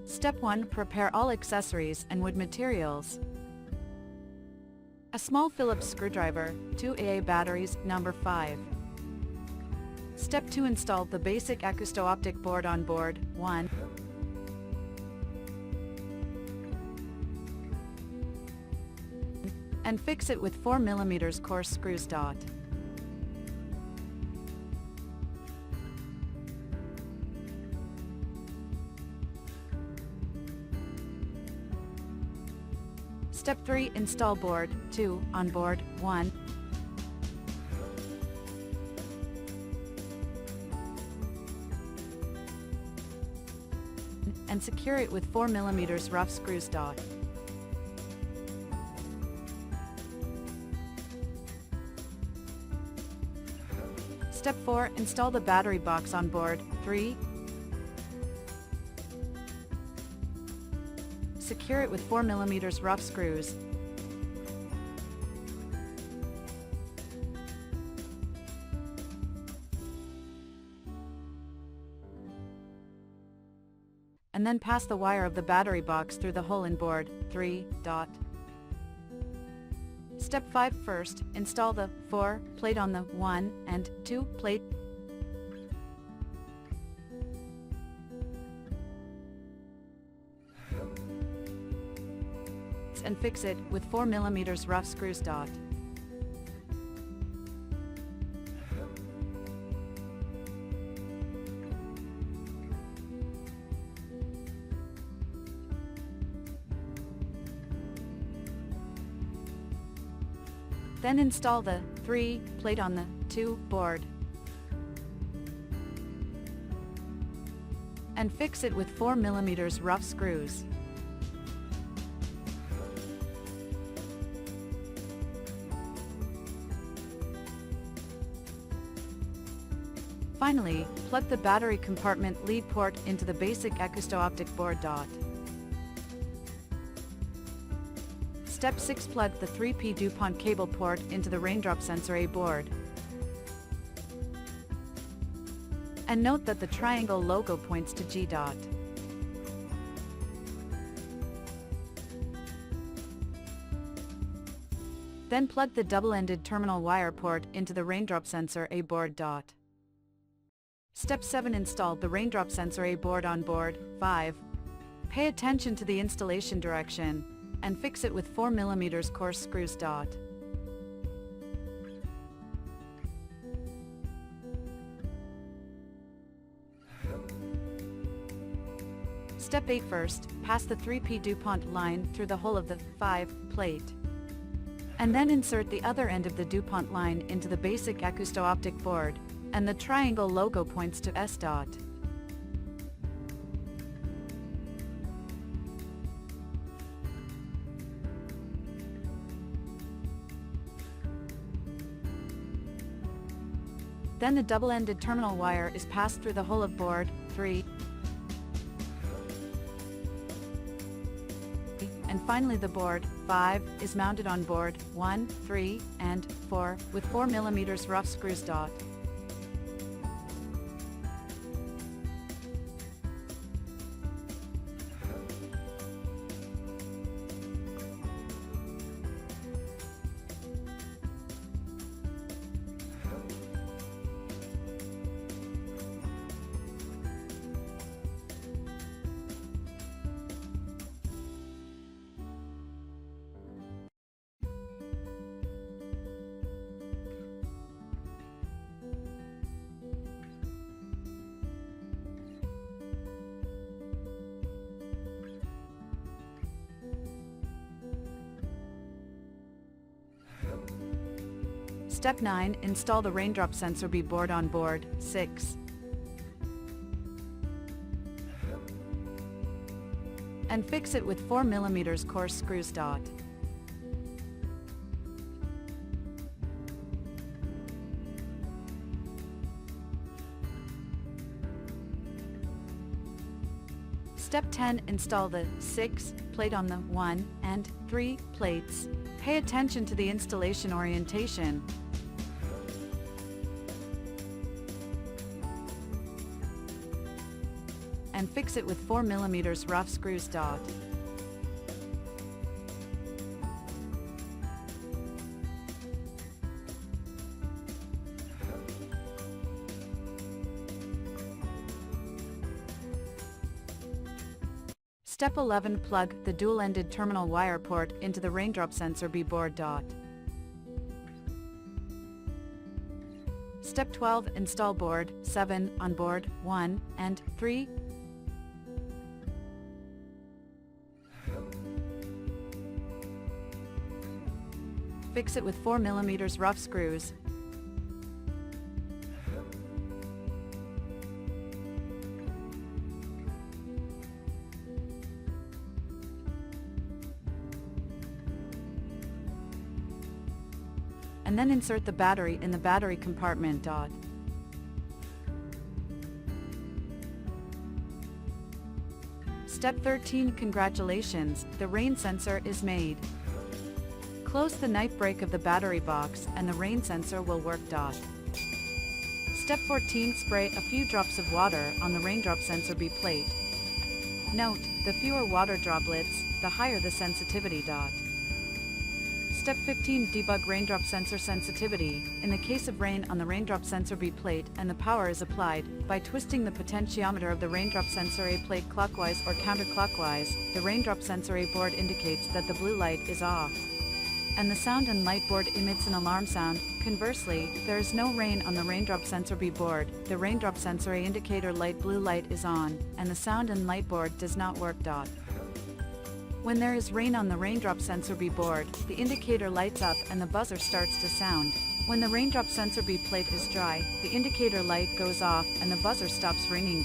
Step 1. Prepare all accessories and wood materials. A small Phillips screwdriver, 2 AA batteries, number 5. Step 2. Install the basic acousto-optic board on board 1. And fix it with 4 mm coarse screws. Step 3. Install board 2 on board 1. And secure it with 4 mm rough screws. Step 4. Install the battery box on board 3. Secure it with 4 mm rough screws. And then pass the wire of the battery box through the hole in board 3. Step 5. First, install the 4 plate on the 1 and 2 plate. And fix it with 4 mm rough screws. Then install the 3 plate on the 2 board and fix it with 4 mm rough screws. Finally, plug the battery compartment lead port into the basic acousto-optic board. Step 6. Plug the 3P DuPont cable port into the raindrop sensor A board. And note that the triangle logo points to G. Then plug the double-ended terminal wire port into the raindrop sensor A board. Step 7. Install the raindrop sensor A board on board 5. Pay attention to the installation direction and fix it with 4 mm coarse screws. Step 8. First, pass the 3P DuPont line through the hole of the 5 plate. And then insert the other end of the DuPont line into the basic acousto-optic board, and the triangle logo points to S. Then the double-ended terminal wire is passed through the hole of board 3. And finally the board 5 is mounted on board 1, 3, and 4 with 4 mm rough screws. Step 9. Install the raindrop sensor B board on board 6. And fix it with 4 mm coarse screws. Step 10. Install the 6 plate on the 1 and 3 plates. Pay attention to the installation orientation. and fix it with 4mm rough screws. Step 11. Plug the dual-ended terminal wire port into the raindrop sensor B board. Step 12. Install board 7 on board 1 and 3. Fix it with 4mm rough screws. And then insert the battery in the battery compartment. Step 13. Congratulations, the rain sensor is made. Close the night brake of the battery box and the rain sensor will work. Step 14. Spray a few drops of water on the raindrop sensor B plate. Note, the fewer water droplets, the higher the sensitivity. Step 15. Debug raindrop sensor sensitivity. In the case of rain on the raindrop sensor B plate and the power is applied, by twisting the potentiometer of the raindrop sensor A plate clockwise or counterclockwise, the raindrop sensor A board indicates that the blue light is off, and the sound and light board emits an alarm sound. Conversely, there is no rain on the raindrop sensor B board, the raindrop sensor A indicator light blue light is on, and the sound and light board does not work. When there is rain on the raindrop sensor B board, the indicator lights up and the buzzer starts to sound. When the raindrop sensor B plate is dry, the indicator light goes off and the buzzer stops ringing.